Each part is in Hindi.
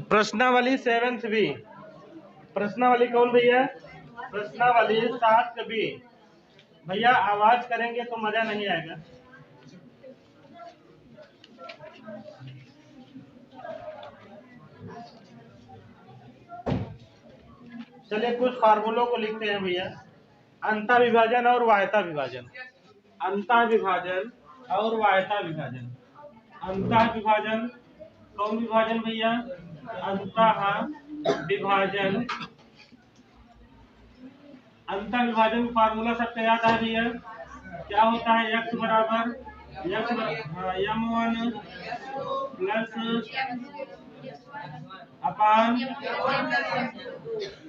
प्रश्नावली 7th बी। प्रश्नावली कौन भैया? प्रश्नावली 7 बी। भैया आवाज करेंगे तो मजा नहीं आएगा। चलिए कुछ फार्मूलों को लिखते हैं भैया। अंतः विभाजन और वायता विभाजन। अंतः विभाजन और वायता विभाजन। अंतः विभाजन कौन विभाजन भैया? अंतः विभाजन। अंतः विभाजन फार्मूला सबसे याद है भैया, क्या होता है? x बराबर m1 प्लस अपान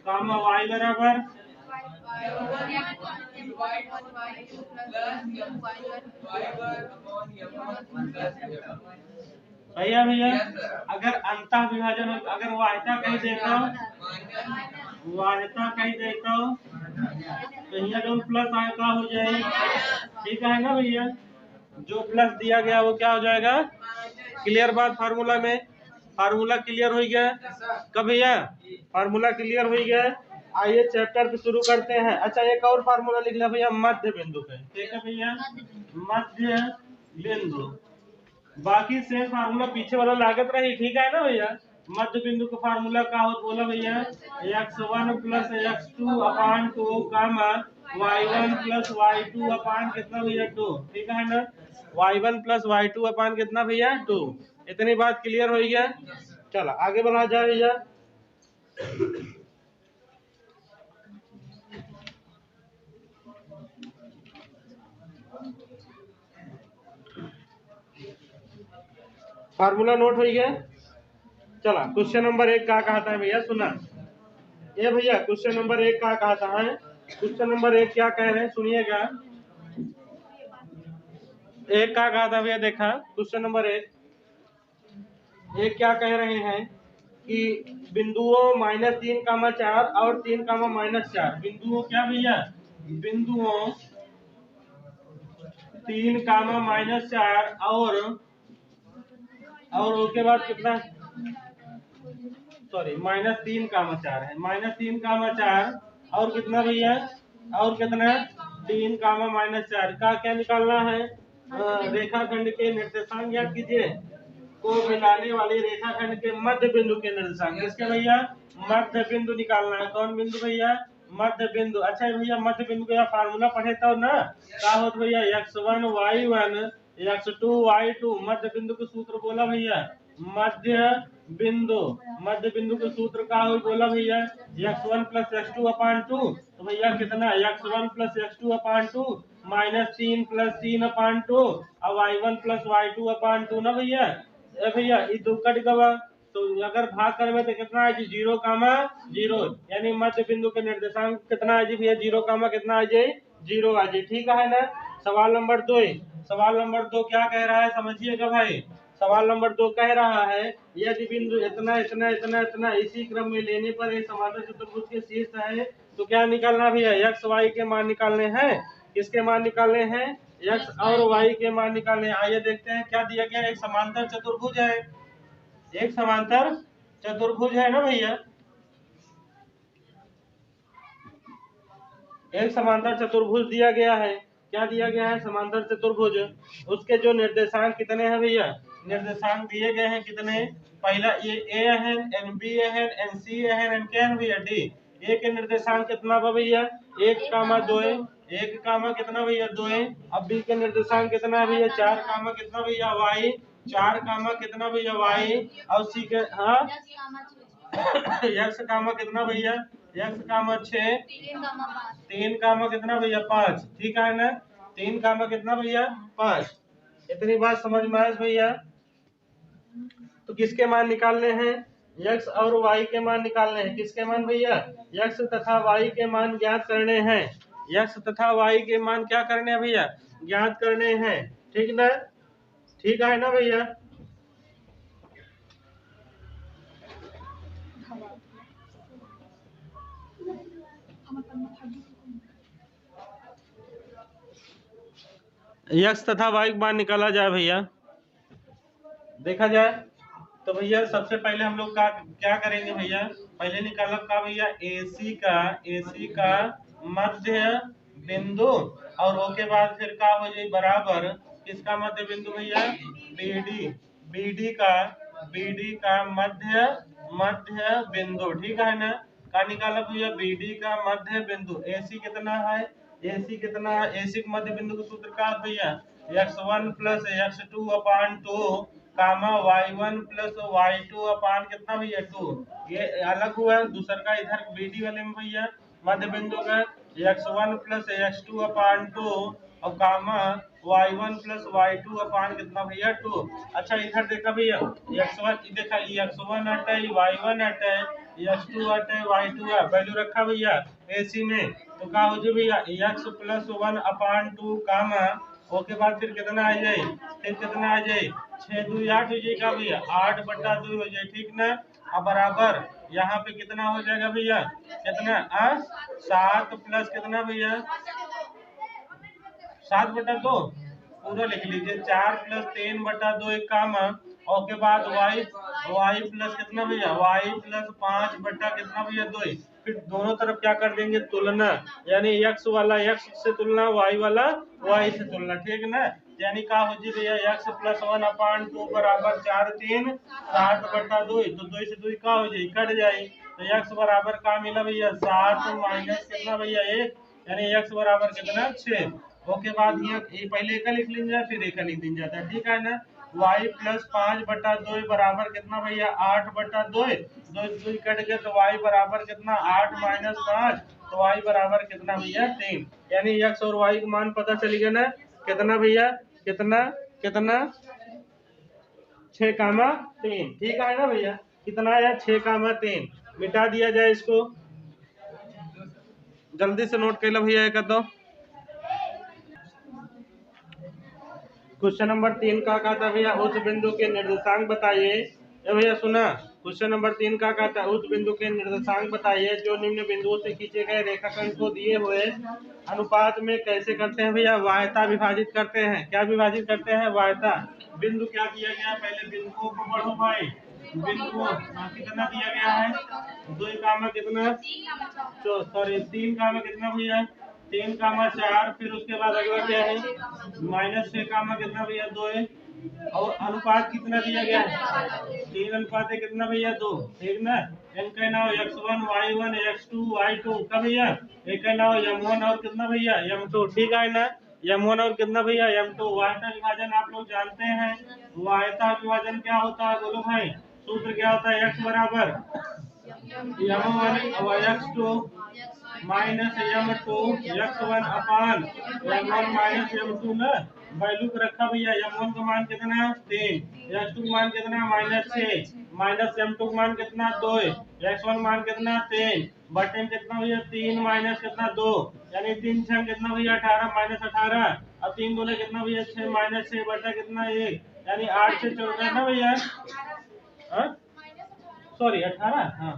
गामा y बराबर भैया अगर अंतः विभाजन हो, अगर वायता कहीं देता तो यहाँ जो प्लस आएगा हो जाएगा, ठीक है ना भैया? जो प्लस दिया गया वो क्या हो जाएगा? क्लियर बात? फार्मूला में फार्मूला क्लियर हो गया कब भैया? फार्मूला क्लियर हो गया। आइए चैप्टर पे शुरू करते हैं। अच्छा एक और फार्मूला लिख लिया भैया, मध्य बिंदु पे। ठीक है भैया, मध्य बिंदु। बाकी से फार्मूला पीछे वाला लागत रही, ठीक है ना भैया? मध्य बिंदु का फार्मूला क्या हो बोला भैया? x1 प्लस x2 अपान 2 कामा y1 प्लस y2 अपान कितना भैया? 2। ठीक है ना? y1 प्लस y2 अपान कितना भैया? 2। इतनी बात क्लियर हो गया। चलो आगे बढ़ा जाए भैया। फार्मूला नोट हो गया। चला क्वेश्चन नंबर 1 क्या कहता है भैया? सुना ये भैया, क्वेश्चन नंबर 1 क्या कहता है? क्वेश्चन नंबर 1 क्या कह रहे हैं सुनिएगा। एक क्या कहा था भैया? देखा क्वेश्चन नंबर 1 क्या कह रहे हैं कि बिंदुओं -3, 4 और 3, -4 बिंदुओं क्या भैया? बिंदुओं 3, -4 और उसके बाद कितना? सॉरी -3, 4 है। -3, 4 और कितना भैया? और कितना? 3, -4 का क्या निकालना है? रेखाखंड के निर्देशांक ज्ञात कीजिए। को मिलाने वाली रेखाखंड के मध्य बिंदु के निर्देशांक किसके भैया? मध्य बिंदु निकालना है। कौन बिंदु भैया? मध्य बिंदु। अच्छा भैया मध्य बिंदु का फार्मूला पढ़े तो ना क्या होता भैया? x1 y1 x2 y2। मध्य बिंदु का सूत्र बोला भैया, मध्य बिंदु। मध्य बिंदु का सूत्र क्या हो बोला भैया? x1 प्लस x2 अपान 2। तो भैया कितना? x1 प्लस x2 अपान 2 -3 प्लस 3 अपान 2 और y1 प्लस y2 अपान 2 ना भैया? भैया ये दो कट गवा तो अगर भाग करवे तो कितना है जी? 0, 0। यानी मध्य बिंदु के निर्देशांक कितना है जी भैया? 0, कितना है जी? 0 है जी। ठीक है ना? सवाल नंबर 2। सवाल नंबर 2 क्या कह रहा है समझिएगा भाई। सवाल नंबर 2 कह रहा है यदि बिंदु इतना इतना इतना इतना इसी क्रम में लेने पर एक समांतर चतुर्भुज के शीर्ष है तो क्या निकालना भैया? x y के मान निकालने हैं। किसके मान निकालने हैं? x और y के मान निकालने हैं। आइए देखते हैं क्या दिया गया। एक समांतर चतुर्भुज है, एक समांतर चतुर्भुज है ना भैया? एक समांतर चतुर्भुज दिया गया है। क्या दिया गया है? समांतर चतुर्भुज। उसके जो निर्देशांक कितने हैं भैया? निर्देशांक दिए गए हैं कितने? पहला ये ए है, एन बी है, एन सी है, एन के है भैया डी। ए के निर्देशांक कितना भैया? 1, 2। 1, कितना भैया? 2। अब बी के निर्देशांक कितना है भैया? 4, कितना भैया? वाई। 4, कितना भैया? वाई। और सी के हाँ यक्स कितना भैया? यक्स 6। 3, कितना भैया? 5। ठीक है ना? 3, कितना भैया? 5। इतनी बात समझ में आए भैया? तो किसके मान निकालने हैं? x और y के मान निकालने हैं। किसके मान भैया? x तथा y के मान ज्ञात करने हैं। x तथा y के मान क्या करने हैं भैया? ज्ञात करने हैं। ठीक ना? ठीक है ना भैया? x तथा y के मान निकाला जाए भैया, देखा जाए तो भैया सबसे पहले हम लोग का क्या करेंगे भैया, पहले निकालब का भैया AC का मध्य बिंदु, और उसके बाद फिर का हो जाए बराबर किसका मध्य बिंदु भैया, BD का मध्य बिंदु, ठीक है ना। का निकालब भैया BD का मध्य बिंदु, AC कितना है, AC का मध्य बिंदु का सूत्र का है भैया, x1 प्लस x2 अपान 2 कामा y1 प्लस y2 अपान कितना भैया 2। ये अलग हुआ है, दूसरा का इधर BD वाले में भैया मध्य बिंदु का x1 प्लस x2 अपान 2 और कामा y1 प्लस y2 अपान कितना भैया 2। अच्छा इधर देखा भैया x1 देखा, x1 हटे y1 हटे x2 हटे y2 है, वैल्यू रखा भैया AC में, तो क्या हो जाए भैया x प्लस 1 अपान 2 कामा, उसके बाद फिर कितना आ जाए, 6 2 8 हो जाएगा भैया, 8/2 हो जाए, ठीक ना। अब बराबर यहाँ पे कितना हो जाएगा भैया, कितना 7 प्लस कितना भैया 7/2 पूरा लिख लीजिए, 4 प्लस 3/2 एक काम, और के बाद y प्लस कितना भैया y प्लस 5 बटा कितना भैया 2। फिर दोनों तरफ क्या कर देंगे तुलना, यानी x वाला x से तुलना, y वाला y से तुलना, ठीक ना। यानी का हो जी भैया x प्लस 1 अपान 2 बराबर 4 3 7/2, तो 2 से 2 का हो जाए कट जाए, तो x बराबर का मिला भैया 7 माइनस कितना भैया 1, यानी x बराबर कितना 6। ओके बाद ये पहले एक लिख लीजिए फिर एक लिख दीजिए जाता है, ठीक है ना। y प्लस 5/2 बराबर कितना भैया 8/2, 2 कट गया तो y बराबर कितना 8 माइनस 5, तो y बराबर कितना भैया 3, यानी x और y का मान पता चल गया ना, कितना भैया कितना 6,3, ठीक है ना भैया, कितना आया 6,3। मिटा दिया जाए इसको, जल्दी से नोट कर लो भैया एक दो। क्वेश्चन नंबर 3 का कहता है भैया उस बिंदु के निर्देशांक बताइए। ये भैया सुना, क्वेश्चन नंबर 3 का कहता है उस बिंदु के निर्देशांक बताइए जो निम्न बिंदुओं से खींचे गए रेखाखंड को दिए हुए अनुपात में कैसे करते हैं भैया, वायता विभाजित करते हैं। क्या विभाजित करते हैं, वायता। बिंदु क्या दिया गया, पहले बिंदुओं को पढ़ो भाई, बिंदुओं कितना दिया गया है, 2 कामा कितना, सॉरी 3 कामा कितना भैया 3,4, फिर उसके बाद अगला क्या है -6 कामा कितना भैया 2 है, और अनुपात कितना दिया गया है 3 अनुपात कितना भैया 2, ठीक ना। इनका नाम x1 y1 x2 y2 का भैया, एक का नाम m1 और कितना भैया m2, ठीक है ना। m1 और कितना भैया m2। वायता विभाजन आप लोग जानते हैं, वायता विभाजन क्या होता है बोलो भाई, सूत्र क्या होता है, x बराबर m1 और x2 माइनस m2 x1 अपान m1 माइनस m2 ना। वैल्यू को रखा भैया, m1 का मान कितना 3, x2 का मान कितना -6, माइनस m2 का मान कितना 2, x1 मान कितना 3, बटे में कितना भैया 3 माइनस कितना 2, यानी 3 6 कितना भैया 18 माइनस 18, और 3 दूने कितना भैया 6 माइनस 6 बटा कितना 1, यानी 8 से 14 ना भैया, सॉरी 18, हाँ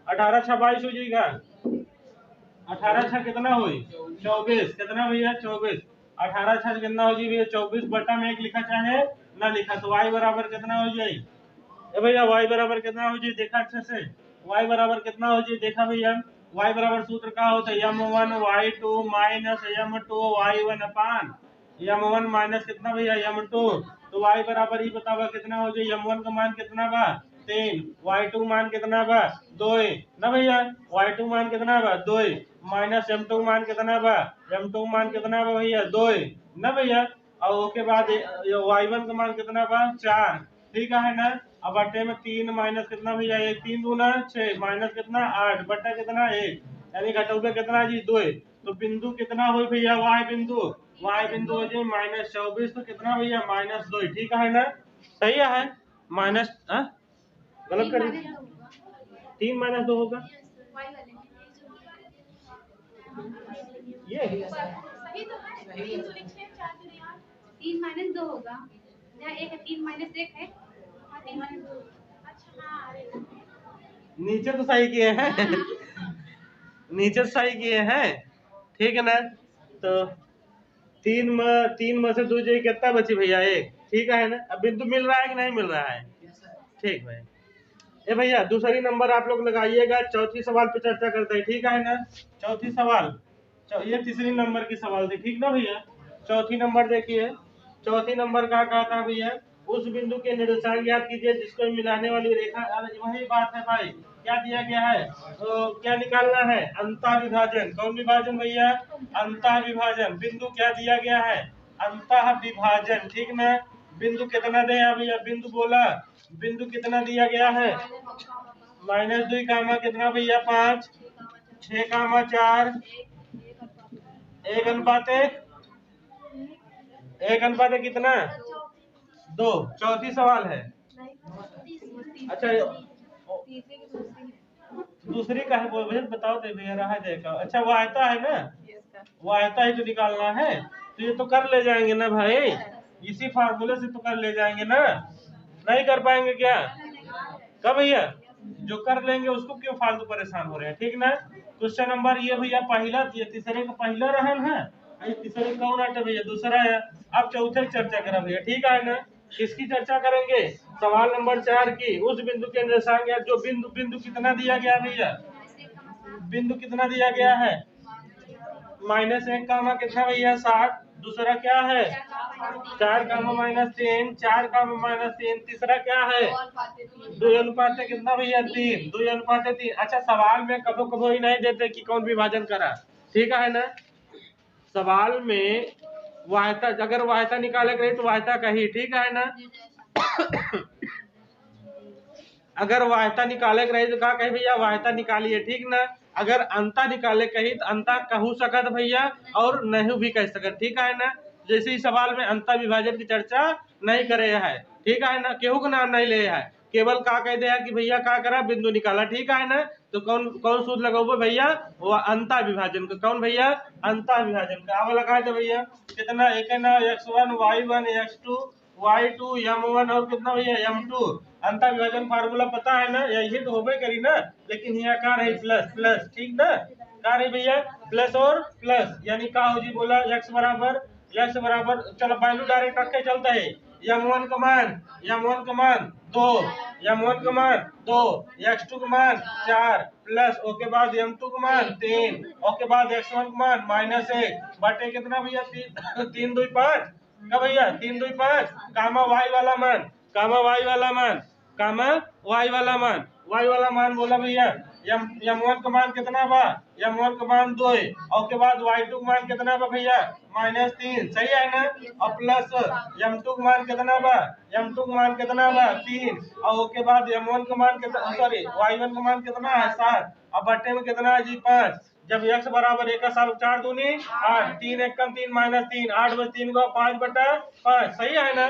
18 6 22 हो जाएगा, 18 6 कितना हुई 24, कितना भैया 24, 18 6 कितना हो जाए भैया 24 बटा में 1 लिखा चाहे ना लिखा, तो y बराबर कितना हो जाए भैया, y बराबर कितना हो जाए देखा अच्छे से, y बराबर कितना हो जाए देखा भैया, y बराबर सूत्र क्या होता है m1 y2 minus m2 y1 अपान m1 माइनस कितना भैया m2, तो y बराबर ही बतावा कितना हो जाए, m1 का मान कितना बा 3, y2 मान कितना बा 2 ना भैया, y2 मान कितना बा 2 माइनस m2 मान कितना बा, m2 मान कितना बा भैया 2 ना भैया, और उसके बाद y1 का मान कितना बा 4, ठीक है ना। अब बटे में 3 माइनस कितना भैया 1, 3 दूना 6 माइनस कितना 8 बटा कितना 1, यानी घटोगे कितना जी 2, तो बिंदु कितना हो भैया y बिंदु हो जाए -24, तो कितना भैया -2, ठीक है ना, सही है माइनस गलत कर 3 - 2 होगा ये सही तो है, 3 तो लिखे हैं 4 तो यहाँ 3 - 2 होगा, जहाँ 1 है 3 - 1 है, हाँ 3 - 2, अच्छा हाँ नीचे तो सही किए हैं नीचे तो सही किए हैं, ठीक है ना। तो 3 में से 2 जाए कितना बची भैया 1, ठीक है ना। अब बिंदु मिल रहा है कि नहीं मिल रहा है, ठीक भाई। ए भैया दूसरी नंबर आप लोग लगाइएगा, चौथी सवाल पे चर्चा करते हैं, ठीक है ना। चौथी सवाल, ये तीसरी नंबर की सवाल थी, ठीक ना भैया। चौथी नंबर देखिए, चौथी नंबर का कहा था भैया, उस बिंदु के निर्देशांक ज्ञात कीजिए जिसको मिलाने वाली रेखा, वही बात है भाई, क्या दिया गया है तो क्या निकालना है, अंतः विभाजन। कौन विभाजन भैया, अंतः विभाजन। बिंदु क्या दिया गया है, अंतः विभाजन, ठीक ना। बिंदु कितना दे भैया, बिंदु बोला, बिंदु कितना दिया गया है, -2 कामा कितना भैया 5, 6 कामा 4, 1:1 कितना 2। चौथी सवाल है, अच्छा दूसरी का है भैया, बताओ दे भैया, रहा देखा। अच्छा वायता है ना, वायता ही तो निकालना है, तो ये तो कर ले जाएंगे ना भाई, इसी फार्मूले से तो कर ले जाएंगे ना, नहीं कर पाएंगे क्या, कब भैया, जो कर लेंगे उसको क्यों फालतू परेशान हो रहे हैं, ठीक ना। क्वेश्चन नंबर ये भैया पहला, ये तीसरे का पहला रहन है, तीसरे कौन आटे भैया, दूसरा है। अब चौथे की चर्चा करें भैया, ठीक है ना। किसकी चर्चा करेंगे, सवाल नंबर 4 की, उस बिंदु के निर्देशांक जो बिंदु कितना दिया गया भैया, बिंदु कितना दिया गया है, -1 कामा कितना भैया 7, दूसरा क्या है 4 कामा -3, 4 कामा -3, तीसरा क्या है 2 कितना भैया 3, 2:3। अच्छा सवाल में कबो कबो ही नहीं देते कि कौन विभाजन करा, ठीक है ना। सवाल में वाह्यता, अगर वाह्यता निकाले गई तो वाह्यता कही, ठीक है ना। अगर वाह्यता निकाले रही तो कहा कही भैया वाह्यता निकालिए, ठीक ना। अगर अंता निकाले कही तो अंता कहू सकत भैया और नहीं भी कह सकत, ठीक है ना। जैसे इस सवाल में अंता विभाजन की चर्चा नहीं करे है, ठीक है ना, केहू का नाम नहीं ले है, केवल का कह दे है कि भैया का करा बिंदु निकाला, ठीक है ना। तो कौन कौन सूत्र लगाओगे भैया, वो अंता विभाजन का, कौन भैया अंता विभाजन का। अब लगा दे भैया कितना, एक है ना x1 y1 x2 y2 m1 और कितना भैया m2। अंतर विभाजन फार्मूला पता है ना, यही तो होबे करी ना, लेकिन यहाँ का रही प्लस प्लस, ठीक ना, का रही भैया प्लस और प्लस, यानी का हो जी बोला x बराबर, चलो वैल्यू डायरेक्ट रख के चलता है, m1 का मान 2, m1 का मान 2, x2 का मान 4 प्लस ओके बाद m2 का मान 3, ओके बाद x1 का मान -1 बटे कितना भैया 3 2 5 का भैया 3 2 5 कामा y वाला मान, कामा y वाला मान, कामा y वाला मान, y वाला मान बोला भैया m1 का मान कितना बा, m1 का मान 2 और के बाद y2 का मान कितना बा भैया -3, सही है ना। और प्लस m2 का मान कितना बा, m2 का मान कितना बा 3 और उसके बाद m1 का मान कितना, सॉरी y1 का मान कितना है 7 और बट्टे में कितना है जी 5। जब x बराबर 1 का साल 4 दूनी 8, 3 1 कम 3 -3, 8 बस 3 को 5/5, सही है ना।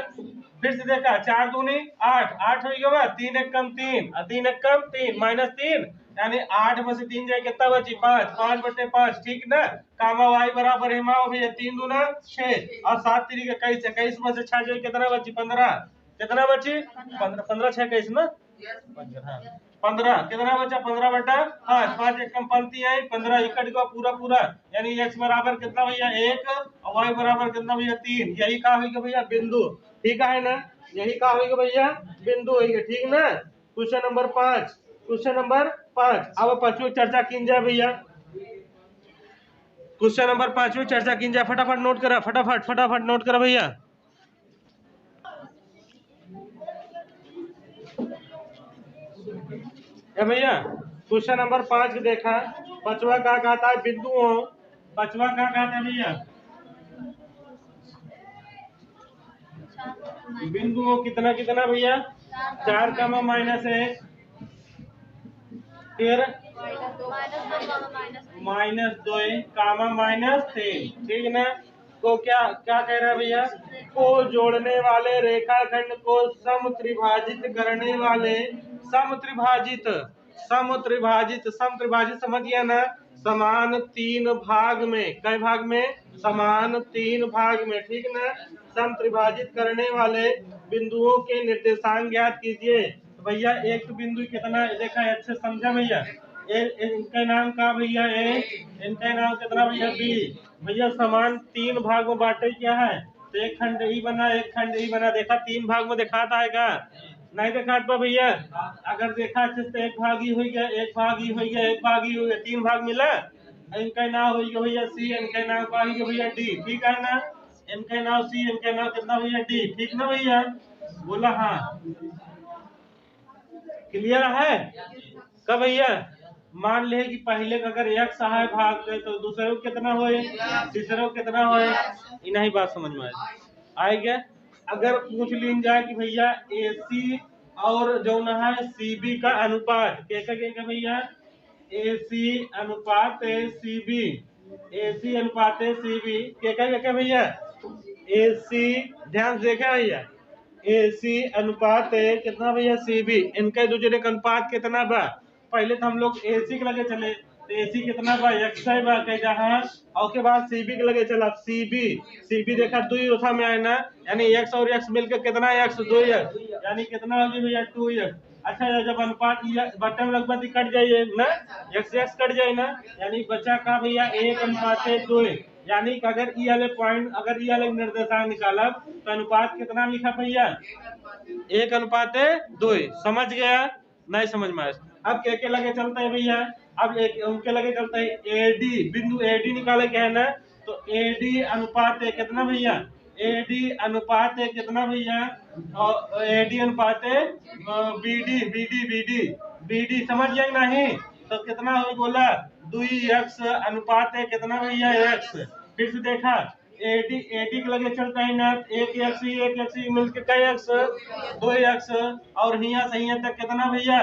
फिर से देखा 4 दूनी 8, 8 हो गया 3 1 कम 3 और 3 1 कम 3 -3, यानी 8 में से 3 जाए कितना बची 5, 5/5, ठीक ना। कामा y बराबर है माओ भैया 3 दूना 6 और 7 3 21, 21 में से 6 जाए कितना बची 15, कितना बची 15, 15 6 21 ना 15, कितना बचा 15/5, 5 1 कम 5 आई 15 इकट्ठ का पूरा, यानी x बराबर कितना भैया 1 और y बराबर कितना भैया 3, यही का होगा भैया बिंदु, ठीक है ना, यही का होगा भैया बिंदु होगा, ठीक ना। Question number 5, question number 5। अब पांचवी चर्चा की जाए भैया, क्वेश्चन नंबर 5 चर्चा की जाए, फटाफट नोट करा, फटाफट नोट करा भैया। भैया क्वेश्चन नंबर 5 देखा, पांचवा का कहता है बिंदुओं, पांचवा का कहता है भैया बिंदुओं कितना कितना भैया 4 कामा -1, फिर -2 कामा -3, ठीक ना। को क्या क्या कह रहा है भैया, को जोड़ने वाले रेखाखंड को समत्रिभाजित करने वाले, समत्रिभाजित समझ गया ना, समान 3 भाग में, कई भाग में समान 3 भाग में, ठीक ना। समत्रिभाजित करने वाले बिंदुओं के निर्देशांक ज्ञात कीजिए। तो भैया एक बिंदु कितना देखा अच्छे समझा भैया, इनका नाम का भैया ए, इनका नाम कितना भैया बी। भैया समान 3 भाग में बांटे क्या है, तो एक खंड ई बना, एक खंड ई बना, देखा 3 भाग में दिखाता है क्या, नहीं देखा पा भैया, अगर देखा अच्छे से एक भाग ही हो गया, एक भाग ही हो गया, एक भाग ही हो गया, 3 भाग मिला। इनका नाम हो गया भैया सी, इनका नाम का हो गया भैया डी, ठीक है ना। इनका नाम सी, इनका नाम कितना भैया डी, ठीक ना भैया, बोला हाँ। क्लियर है कब भैया। मान ले कि पहले का अगर एक सहाय भाग गए तो दूसरे को कितना होए, तीसरे को कितना होए, इन्हीं बात समझ में आए क्या। अगर पूछ लीन जाए कि भैया AC और जो ना है CB का अनुपात क्या भैया, AC अनुपात CB, AC अनुपात CB क्या भैया, AC, ध्यान से देखा भैया, AC अनुपात कितना भैया CB, इनका दूसरे का अनुपात कितना बा। पहले तो हम लोग AC के लगे चले, तो AC कितना बा x है बा कह जहाँ, और के बाद CB के लगे चला, CB देखा 2 उठा में आए ना, यानी x और x मिलकर कितना x 2x, यानी कितना होगी भैया 2x। अच्छा जब अनुपात बटन लगभग कट जाइए ना, x कट जाए ना, यानी बचा का भैया 1 अनुपात 2, यानी कि अगर ई वाले पॉइंट, अगर ई वाले निर्देशांक निकाला तो अनुपात कितना लिखा भैया 1 अनुपात 2। समझ गया, नहीं समझ में आया। अब के लगे चलता है भैया, अब एक उनके लगे चलता है AD, बिंदु AD निकाले के है ना, तो AD अनुपात कितना भैया, AD अनुपात कितना भैया, और AD अनुपात BD समझ जाए नहीं, तो कितना हो बोला 2x अनुपात कितना भैया x। फिर से देखा AD के लगे चलता है ना, एक x मिलकर कई x 2x, और हिया से हिया तक कितना भैया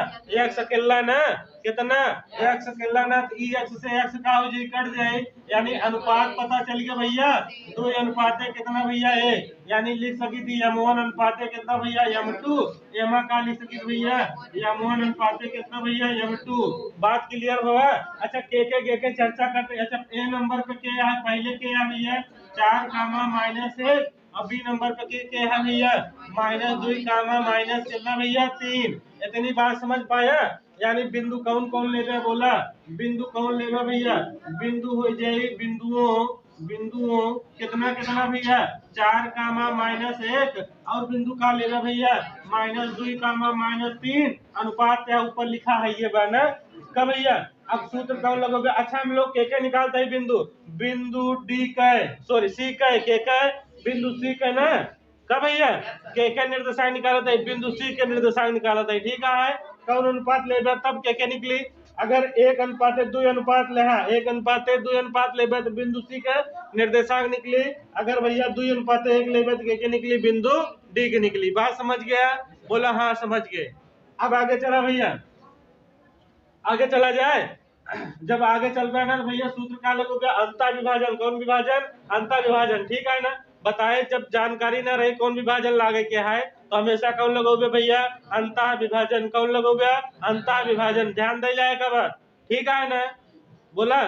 x अकेला ना, कितना x अकेला ना, तो x से x का हो जाए कट जाए, यानी अनुपात पता चल गया भैया 2 अनुपात कितना भैया 1, यानी लिख सकी थी M1 अनुपात कितना भैया M2, एमा का लिख सकी थी भैया M1 अनुपात कितना भैया M2। बात क्लियर हुआ। अच्छा के चर्चा करते। अच्छा A नंबर पे के है, पहले के है भैया 4 कामा -1, और B नंबर पे के है भैया -2 कामा माइनस कितना भैया 3। इतनी बात समझ पाया। यानी बिंदु कौन कौन लेगा बोला, बिंदु कौन लेगा भैया, बिंदु हो जाए बिंदुओं कितना कितना भैया 4 कामा -1, और बिंदु का लेगा भैया -2 कामा -3, अनुपात क्या ऊपर लिखा है ये बना कब भैया। अब सूत्र कौन लगोगे। अच्छा हम लोग के निकालते हैं बिंदु डी का, सॉरी सी का, के बिंदु सी का ना कब भैया, के निर्देशांक निकालता है, बिंदु सी के निर्देशांक निकालता है, ठीक है। कौन अनुपात ले तब के निकली, अगर 1 अनुपात 2 अनुपात ले, 1 अनुपात 2 अनुपात ले तो बिंदु सी का निर्देशांक निकली। अगर भैया 2 अनुपात 1 ले तो के निकली, बिंदु डी की निकली। बात समझ गया, बोला हाँ समझ गए। अब आगे चला भैया, आगे चला जाए। जब आगे चल रहा है ना भैया सूत्र का लगोगे अंतर विभाजन, कौन विभाजन, अंतर विभाजन, ठीक है ना। बताए जब जानकारी ना रहे कौन विभाजन लागे क्या है, तो हमेशा कौन लगोगे भैया अंतर विभाजन, कौन लगोगे अंतर विभाजन, ध्यान दे जाएगा बात, ठीक है ना। बोला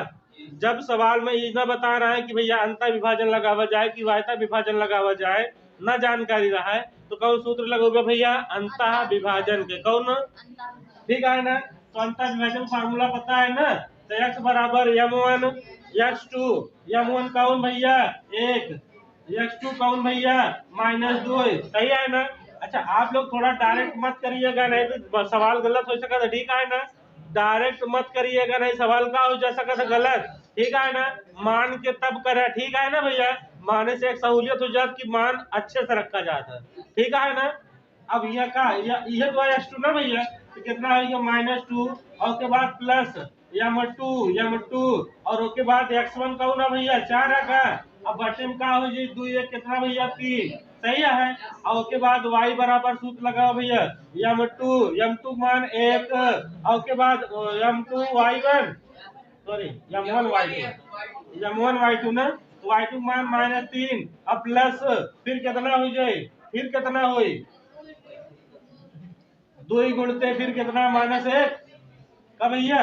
जब सवाल में ये ना बता रहा है कि भैया अंतर विभाजन लगावा जाए कि वायता विभाजन लगावा जाए, ना जानकारी रहा है तो कौन सूत्र लगोगे भैया अंतर विभाजन के, कौन, ठीक है ना। तो अंतर विभाजन फार्मूला पता है ना, तो x बराबर M1 x2, M1 कौन भैया 1, x2 कौन भैया -2, सही है ना। अच्छा आप लोग थोड़ा डायरेक्ट मत करिएगा, नहीं तो सवाल गलत हो सकता है, ठीक है ना। डायरेक्ट मत करिएगा, नहीं सवाल का हो जा सकता है गलत, ठीक है ना। मान के तब करे, ठीक है ना भैया, माने से एक सहूलियत हो जाती कि मान अच्छे से रखा जाता है, ठीक है ना। अब यह का यह तो x2 ना भैया, तो कितना है -2, और के बाद प्लस M2 और उसके बाद x1 का ना भैया 4 है का, अब बटे में का हो जाए 2 1 कितना भैया 3, सही है। और उसके बाद y बराबर सूत्र लगाओ भैया M2 मान 1, और के बाद M2 y1, sorry M1 y2 ना, y2 मान -3, अब प्लस फिर कितना हो जाए, फिर कितना हो 2 गुणते फिर कितना -1 का भैया,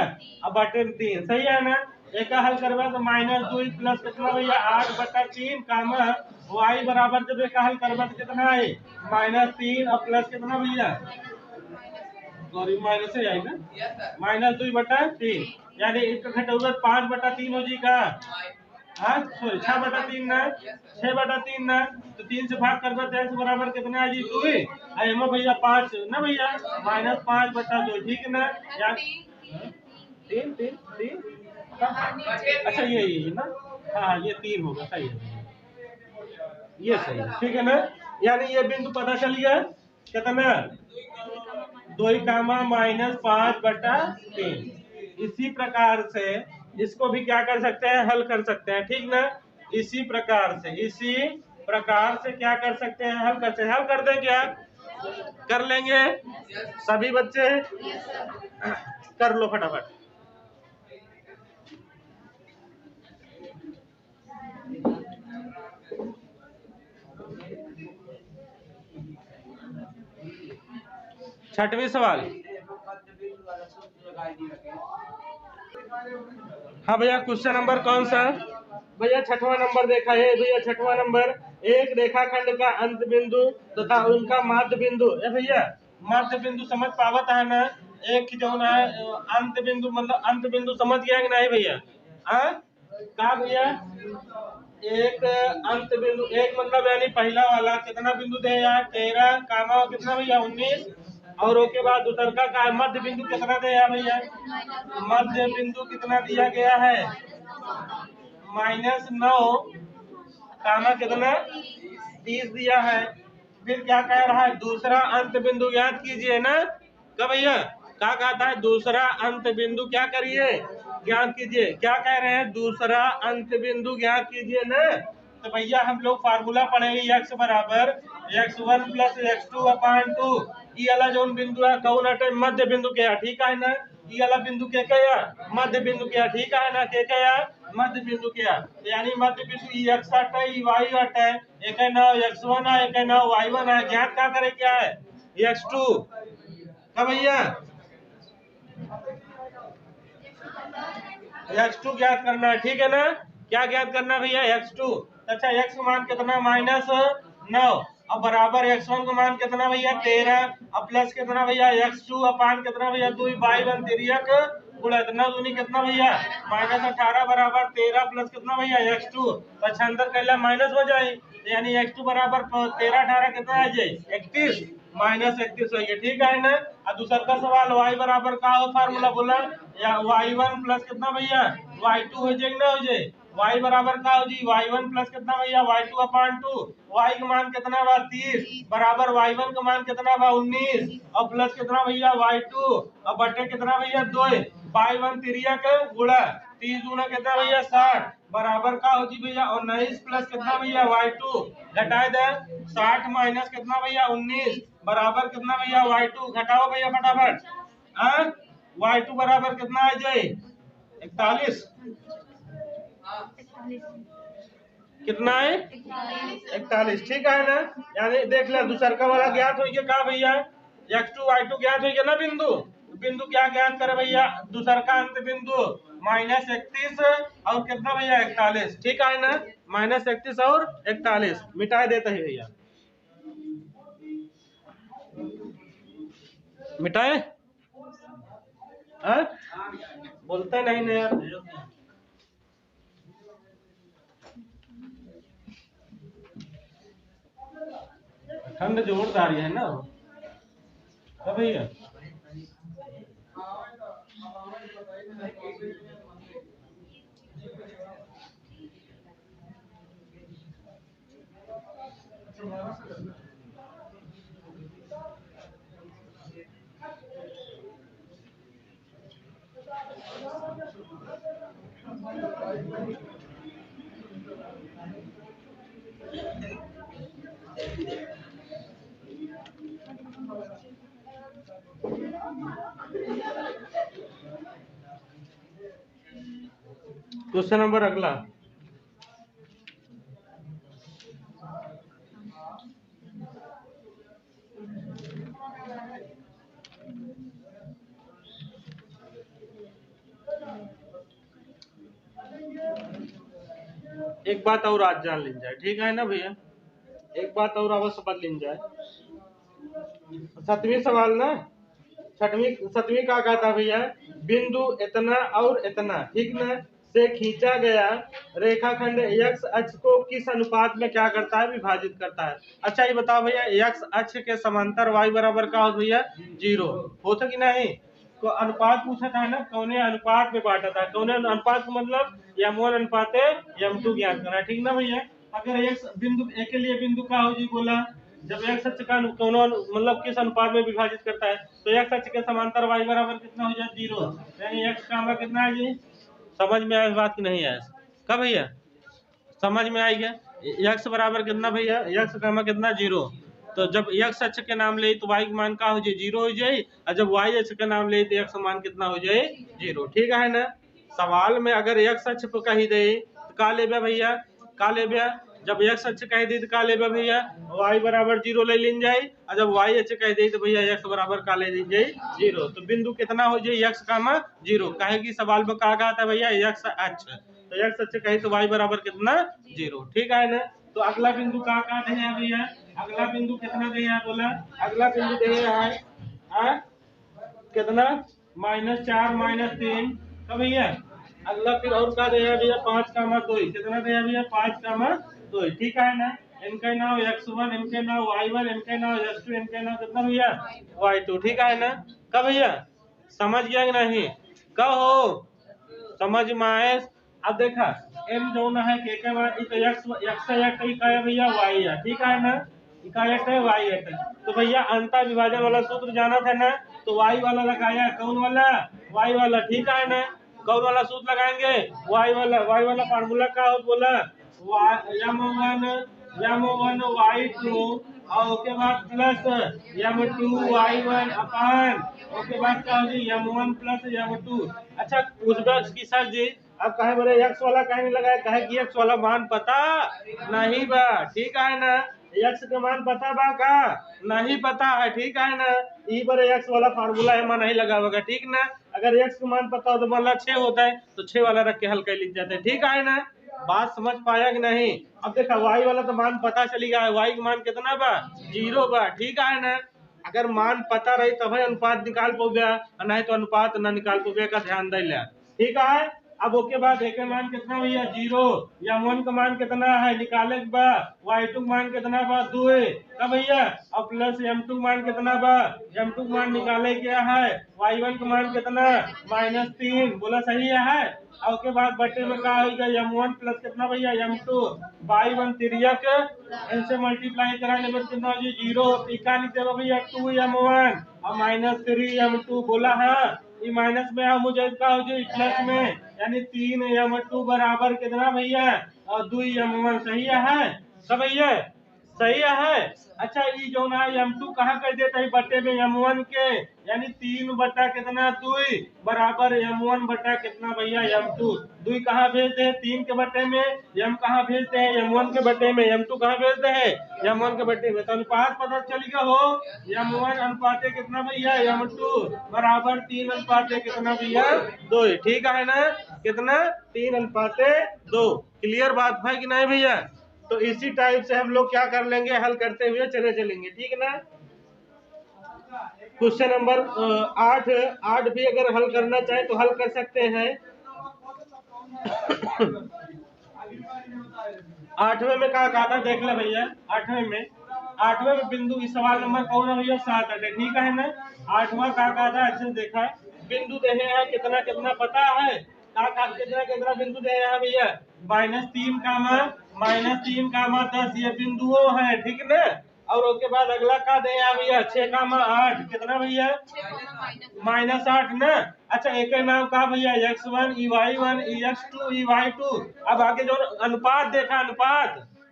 अब बटे 3, सही है ना। एक हल करवा तो -2 प्लस कितना भैया 8/3 कामा y बराबर जब एक हल करवा तो कितना है -3 और प्लस कितना भैया, सॉरी माइनस से आएगा -2/3, यानी इसका घटाओगे 5/3 हो जाएगा, सॉरी 6/3 ना, 6/3 ना, तो 3 से भाग कर दो x बराबर कितना है जी 2 ही। एम भैया 5 ना भैया, -5/2, ठीक है ना यार। 3 3 3 अच्छा ये ना, हाँ ये 3 होगा, सही है, ये सही है, ठीक है ना। यानी ये बिंदु पता चल गया कितना, 2 -5/3। इसी प्रकार से इसको भी क्या कर सकते हैं, हल कर सकते हैं, ठीक ना। इसी प्रकार से क्या कर सकते हैं, हल कर दे क्या, कर लेंगे सभी बच्चे, कर लो फटाफट। छठवीं सवाल, हाँ भैया क्वेश्चन नंबर कौन सा भैया, 6वां नंबर देखा है भैया। 6वां नंबर, एक रेखाखंड का अंत बिंदु तथा उनका मध्य बिंदु, भैया मध्य बिंदु समझ पावत है ना, एक जो ना अंत बिंदु मतलब अंत बिंदु समझ गया कि नहीं भैया, कहा भैया, एक अंत बिंदु, एक मतलब यानी पहला वाला कितना बिंदु दे यार 13 कामा कितना भैया 19, और उसके बाद दूसरा का मध्य बिंदु कितना दे यार भैया, मध्य बिंदु कितना दिया गया है -9 कामा कितना 30 दिया है। फिर क्या कह रहा है, दूसरा अंत बिंदु याद कीजिए ना, क्या भैया क्या कहता है, दूसरा अंत बिंदु क्या करिए, ज्ञात कीजिए, क्या कह रहे हैं, दूसरा अंत बिंदु ज्ञात कीजिए ना। तो भैया हम लोग फार्मूला पढ़ेंगे, x बराबर x1 + x2/2, ये वाला जो बिंदु है कौन हटे, मध्य बिंदु क्या, ठीक है ना, ये वाला बिंदु क्या मध्य बिंदु क्या, ठीक है ना, क्या मध्य बिंदु क्या, यानी मध्य बिंदु ये x हटे, ये y हटे, एक है ना x1 है, एक है ना y1 है, ज्ञात क्या करे, क्या है x2, क्या भैया x2 ज्ञात करना है, ठीक है ना, क्या ज्ञात करना है भैया x2। अच्छा x का मान कितना -9, अब बराबर x1 का मान कितना भैया 13, अब प्लस कितना भैया x2 अपान कितना भैया 2 y1 तिरियक गुणा इतना दूनी कितना भैया -18 बराबर 13 प्लस कितना भैया x2, तो अच्छा अंदर कर लिया माइनस हो जाए, यानी x2 बराबर 13 18 कितना आ जाए 31 -31 हो गया, ठीक है ना। और दूसरा का सवाल y बराबर का हो फार्मूला बोला, या y1 प्लस कितना भैया y2 हो जाए ना, हो जाए y बराबर का हो जी y1 प्लस कितना भैया y2/2, y का मान कितना बा 30 बराबर y1 का मान कितना बा 19, और प्लस कितना भैया y2 और बटे कितना भैया 2 y1 तिरियक गुणा 30 गुना कितना भैया 60 बराबर का हो जी भैया 19 प्लस कितना भैया y2 घटाए दे 60 माइनस कितना भैया 19 बराबर कितना भैया y2, घटाओ भैया फटाफट, y2 बराबर कितना आ जाए 41, कितना है 41, ठीक है ना। यानी देख ले दूसरा का वाला ज्ञात हो गया का भैया x2 y2 ज्ञात हो गया ना, बिंदु बिंदु क्या ज्ञात करे भैया, दूसरा का अंत बिंदु -31 और कितना भैया 41, ठीक है ना, -31 और 41 मिटा देते हैं भैया, मिटाए बोलते नहीं ना यार, ठंड जोरदार है ना भैया। क्वेश्चन नंबर अगला, एक बात और आज जान ली जाए, ठीक है ना भैया, एक बात और अवश्य बदल ली जाए। 7वीं सवाल ना, 7वीं का कहता भैया, बिंदु इतना और इतना, ठीक ना, से खींचा गया रेखाखंड x अक्ष को किस अनुपात में क्या करता है, विभाजित करता है। अच्छा ये बताओ भैया, x अक्ष के समांतर y बराबर का हो भैया 0 होता कि नहीं। तो अनुपात पूछा था ना, कौने अनुपात में बांटा था, कौने अनुपात मतलब m1 अनुपाते m2 ज्ञात करना है, ठीक ना भैया। अगर x बिंदु a के लिए बिंदु का हो जी बोला, जब x अक्ष का कौन मतलब किस अनुपात में विभाजित करता है, तो x अक्ष के समांतर y बराबर कितना हो जाए 0, यानी x का कितना है जी। समझ में आया इस बात की नहीं आया, कब भैया समझ में आएगा। x बराबर कितना भैया, x का कितना 0, तो जब x अक्ष के नाम ले तो y का मान का हो जाए 0 हो जाए, और जब y अक्ष के नाम ले तो x मान कितना हो जाए 0, ठीक है ना। सवाल में अगर x अक्ष को कही दे तो का ले भैया, का ले, जब x अक्ष कह दी तो का ले भैया y बराबर 0 ले लीन जाए, और जब y अक्ष कह दी तो भैया x बराबर का ले लीन जाए 0, तो बिंदु कितना हो जाए x का 0, कहेगी सवाल में कहा गया था भैया x अक्ष, तो x अक्ष कहे तो y बराबर कितना 0, ठीक है ना। तो अगला बिंदु कहाँ दे है भैया, अगला बिंदु कितना दे है बोला, अगला बिंदु दे है कितना -4 -3 का भैया। अगला फिर और का दे है भैया 5, 2, कितना दे है भैया 5, 2, ठीक है ना। इनके नाम x1, इनके नाम y1, इनके नाम x2, इनके नाम कितना भैया y2, ठीक है ना। कब भैया समझ गया कि नहीं, कब हो समझ में आए। अब देखा m जो ना है के मान x है भैया y है, ठीक है ना, इकायत है y है, तो भैया अंतर विभाजन वाला सूत्र जाना था ना, तो y वाला लगाया, कौन वाला y वाला, ठीक है ना। कौन वाला सूत्र लगाएंगे, y वाला फार्मूला का हो बोला m1 y2 और उसके बाद प्लस m2 y1 अपान उसके बाद क्या होगी m1 प्लस m2। अच्छा उस की सर जी अब कहे बोले x वाला कहे नहीं लगाया, कहे कि x वाला मान पता नहीं बा, ठीक है ना, x का मान पता बा का नहीं पता है, ठीक है ना, ई पर x वाला फार्मूला है नहीं लगा होगा, ठीक ना। अगर x का मान पता हो तो मान ला 6 होता है तो 6 वाला रख के हल कर लिख जाते हैं, ठीक है ना। बात समझ पाया कि नहीं। अब देखा y वाला तो मान पता चली गया है, y का मान कितना बा 0 बा, ठीक है ना। अगर मान पता रही तब अनुपात निकाल पाओगे, नहीं तो अनुपात न निकाल पाओगे का ध्यान दे लिया, ठीक है। अब उसके बाद एक मान कितना भैया 0, m1 का मान कितना है निकाले के बा, y2 का मान कितना बा 2 का भैया, और प्लस m2 का मान कितना बा, m2 का मान निकाले क्या है, y1 का मान कितना -3, बोला सही है। और उसके बाद बटे में क्या होगा m1 प्लस कितना भैया m2, y1 तिरक इनसे मल्टीप्लाई कराने में कितना हो 0, टीका लिखते भैया 2m1 और -3m2, बोला है ये माइनस में है मुझे इसका हो जाए प्लस में, यानी 3m2 बराबर कितना भैया और 2m1, सही है सब भैया सही है। अच्छा ये जो ना m2 कहाँ कर देता है बटे में m1 के, यानी 3 बटा कितना 2 बराबर m1 बटा कितना भैया m2, 2 कहाँ भेजते हैं 3 के बटे में, m कहाँ भेजते हैं m1 के बटे में, m2 कहाँ भेजते हैं m1 के बटे में, तो अनुपात पता चल गया हो m1 अनुपाते कितना भैया m2 बराबर 3 अनुपाते कितना भैया 2, ठीक है ना, कितना 3 अनुपाते 2। क्लियर बात है कि नहीं भैया। तो इसी टाइप से हम लोग क्या कर लेंगे, हल करते हुए चले चलेंगे, ठीक ना। क्वेश्चन नंबर 8 भी अगर हल करना चाहे तो हल कर सकते हैं। 8वें में क्या कहा था देख ले भैया, 8वें में बिंदु इस सवाल नंबर कौन है भैया 7 है, ठीक है ना। 8वां क्या कहा था अच्छे से देखा, बिंदु देखे हैं कितना कितना पता है, कितना कितना बिंदु दे रहे हैं भैया -3, 10 ये बिंदुओं हैं, ठीक ना। और उसके बाद अगला का दे भैया 6, 8 कितना भैया -8 ना। अच्छा एक नाम कहा भैया x1 y1 x2 y2। अब आगे जो अनुपात देखा,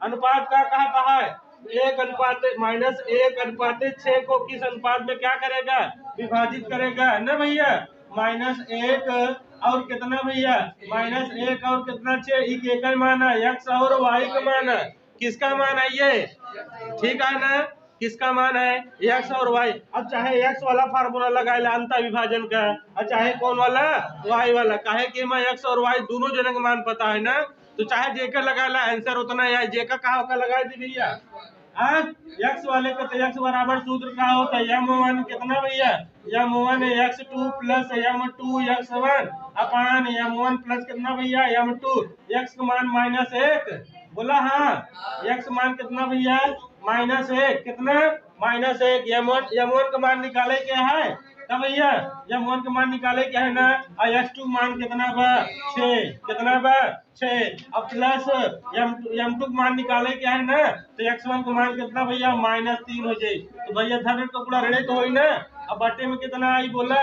अनुपात का कहा है 1:-1:6 को किस अनुपात में क्या करेगा विभाजित करेगा ना भैया, -1 और कितना भैया -1 और कितना 6, एक मान है x और y का मान है, किसका मान है ये, ठीक है ना, किसका मान है x और y। अब चाहे x वाला फार्मूला लगाए अंतर विभाजन का, और चाहे कौन वाला y वाला, काहे कि मैं x और y दोनों जने का मान पता है ना, तो चाहे जेका लगा ला आंसर उतना है, जेका कहा लगा दी भैया एक्स वाले का तो एक्स बराबर सूत्र क्या होता है m1 कितना भैया m1 x2 plus m2 x1 अपान m1 प्लस कितना भैया m2 x का मान -1 बोला हाँ x मान कितना भैया -1 कितना -1 m1 का मान निकाले क्या है तब भैया m1 का मान निकाले क्या है ना और x2 मान कितना बा 6 कितना बा 6 अब प्लस m2 का मान निकाले क्या है ना तो x1 का मान कितना भैया -3 हो जाए तो भैया धन तो पूरा ऋण तो होई ना अब बटे में कितना आई बोला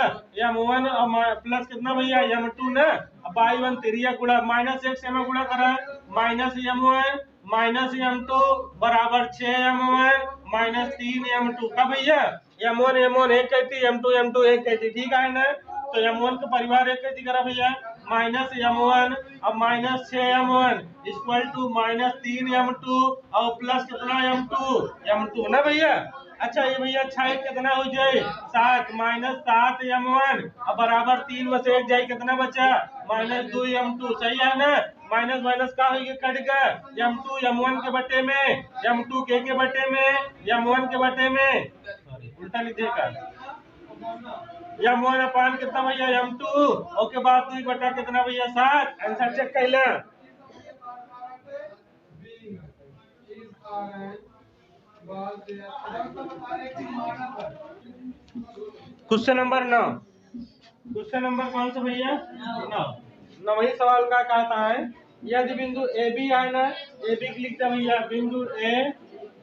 m1 और प्लस कितना भैया m2 ना अब i1 तिरिया गुणा -1 से में गुणा करा -m1 -m2 बराबर 6m1 -3 m2 का भैया m1 एक कहती m2 एक कहती ठीक है ना तो m1 का परिवार एक कहती करा भैया -m1 अब -6m1 इक्वल टू -3m2 और प्लस कितना m2 ना भैया अच्छा ये भैया 6 कितना हो जाए 7 -7m1 अब बराबर 3 में से 1 जाए कितना बचा -2m2 सही है ना माइनस माइनस का हो कट का m2 m1 के बटे में m2 के बटे में m1 के बटे में सॉरी उल्टा लिख देगा m1 अपान कितना भैया m2 ओके बाद 2 बटा कितना भैया 7 आंसर चेक कर ले क्वेश्चन नंबर 9 क्वेश्चन नंबर कौन सा भैया 9 वही सवाल का कहता है यदि बिंदु ए बी है ना ए बी लिखते भैया बिंदु ए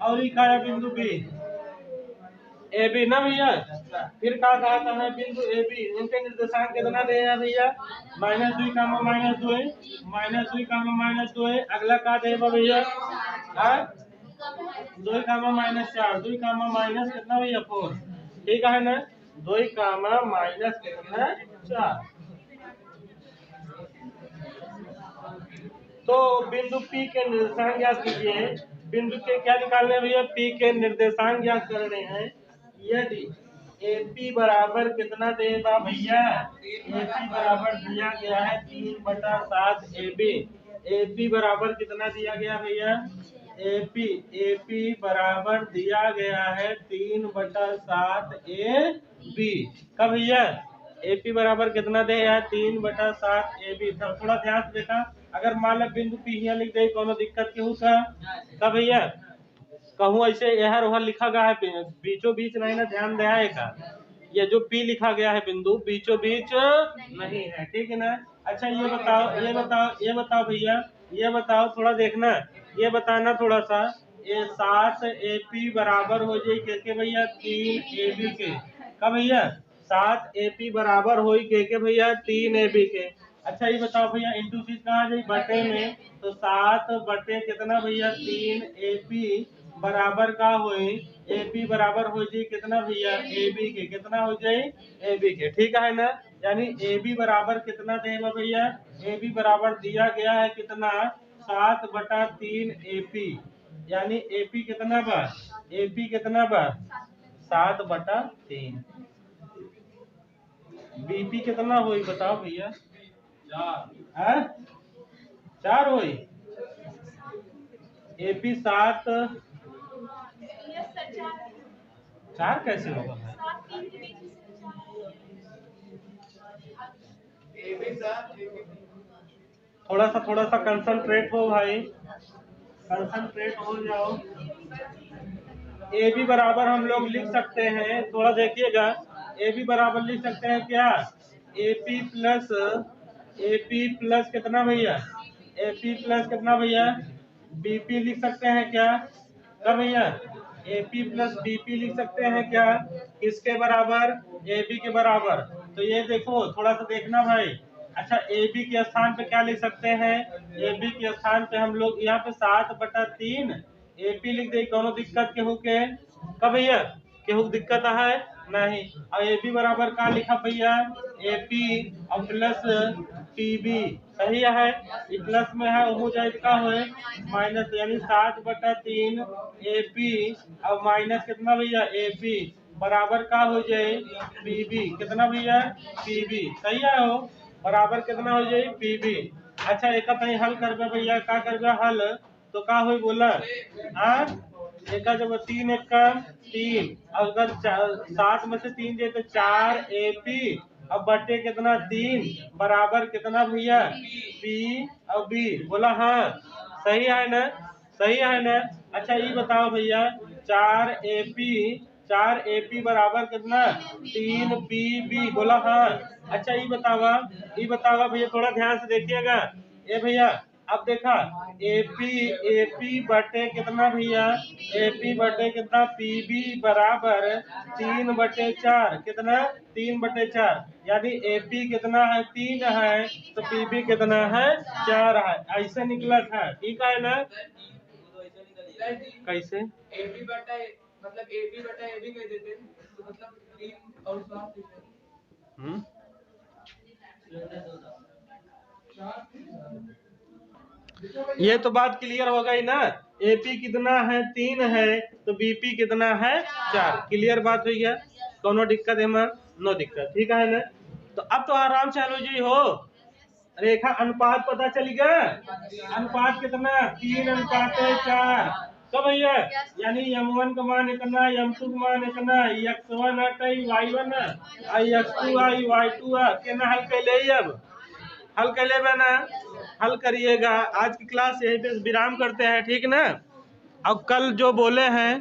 और का है बिंदु बी ए बी ना भैया फिर क्या कहता है बिंदु ए बी इनके निर्देशांक कितना दे है भैया -2 -2 अगला का दे भैया 2 -4 2 माइनस कितना भैया 4 ठीक है ना 2 माइनस कितना 4 तो बिंदु P के निर्देशांक ज्ञात कीजिए बिंदु के क्या निकालने भैया P के निर्देशांक ज्ञात करने हैं यदि AP बराबर कितना देगा भैया AP बराबर दिया गया है 3/7 AP बराबर कितना दिया गया भैया AP बराबर दिया गया है 3/7 AB कब भैया AP बराबर कितना दे यार 3/7 AB थोड़ा ध्यान से देखा अगर मान लो बिंदु P यहाँ लिख दे कोनो दिक्कत केहू का भैया कहूँ ऐसे यह वह लिखा गया है बीचों बीच नहीं ना ध्यान दिया का ये जो P लिखा गया है बिंदु बीचों बीच नहीं है ठीक है ना अच्छा ये बताओ भैया ये बताओ थोड़ा देखना ये बताना थोड़ा सा ये 7 AP बराबर हो जाए के भैया 3 AB के कब भैया 7 AP बराबर हो के भैया 3 AB के अच्छा ये बताओ भैया इंटू चीज कहाँ जाए बटे में तो 7 बटे कितना भैया 3 AP बराबर का होए AP बराबर हो जाए कितना भैया AB के कितना हो जाए AB के ठीक है ना यानी AB बराबर कितना देगा भैया AB बराबर दिया गया है कितना 7/3 AP यानी AP कितना बा AP कितना बा 7/3 BP कितना हुई बताओ भैया 4 हुई AP 7 4 कैसे होगा थोड़ा सा कंसंट्रेट हो भाई कंसंट्रेट हो जाओ AB बराबर हम लोग लिख सकते हैं थोड़ा देखिएगा AB बराबर लिख सकते हैं क्या AP प्लस कितना भैया AP प्लस कितना भैया BP लिख सकते हैं क्या क्या भैया AP प्लस BP लिख सकते हैं क्या किसके बराबर AB के बराबर तो ये देखो थोड़ा सा देखना भाई अच्छा AB के स्थान पे क्या लिख सकते हैं AB के स्थान पे हम लोग यहाँ पे 7/3 AP लिख दे कोनो दिक्कत केहू के कब भैया केहू दिक्कत है नहीं और AB बराबर का लिखा भैया AP और प्लस PB सही है ये प्लस में है हो जाए का हो माइनस यानी 7/3 AP और माइनस कितना भैया AP बराबर का हो जाए PB कितना भैया PB सही है हो बराबर कितना हो जाए PB अच्छा एक कहीं हल करबे भैया का करबे हल तो का हो बोला देखा जब 3 एक का 3, अगर 7 में से 3 जाए तो 4 AP, अब बटे कितना 3 बराबर कितना भैया P और B। बोला हाँ सही है ना, सही है ना। अच्छा ये बताओ भैया 4 AP बराबर कितना 3 PB। बोला हाँ। अच्छा ये बतावा भैया, थोड़ा ध्यान से देखिएगा। ये भैया अब देखा AP बटे कितना भैया AP बटे कितना PB बराबर 3/4, कितना 3/4, यानी AP कितना है 3 है तो PB कितना है 4 है। ऐसे निकला था, ठीक है ना। कैसे AB बटा मतलब AB बटा AB कह देते तो मतलब 3 और 7। ये तो बात क्लियर हो गई ना। AP कितना है 3 है तो BP कितना है 4। क्लियर बात हुई है, कोनो दिक्कत है मां? नो दिक्कत, ठीक है ना। तो अब तो आराम से एलओजी हो, रेखा अनुपात पता चलेगा। अनुपात कितना 3:4 कब भैया, यानी M1 का मान इतना, M2 का मान इतना, X1 Y1 X2 Y2 केना हल कर ले। अब हल कर ले ना, हल करिएगा। आज की क्लास यहीं पे विराम करते हैं, ठीक ना। अब कल जो बोले हैं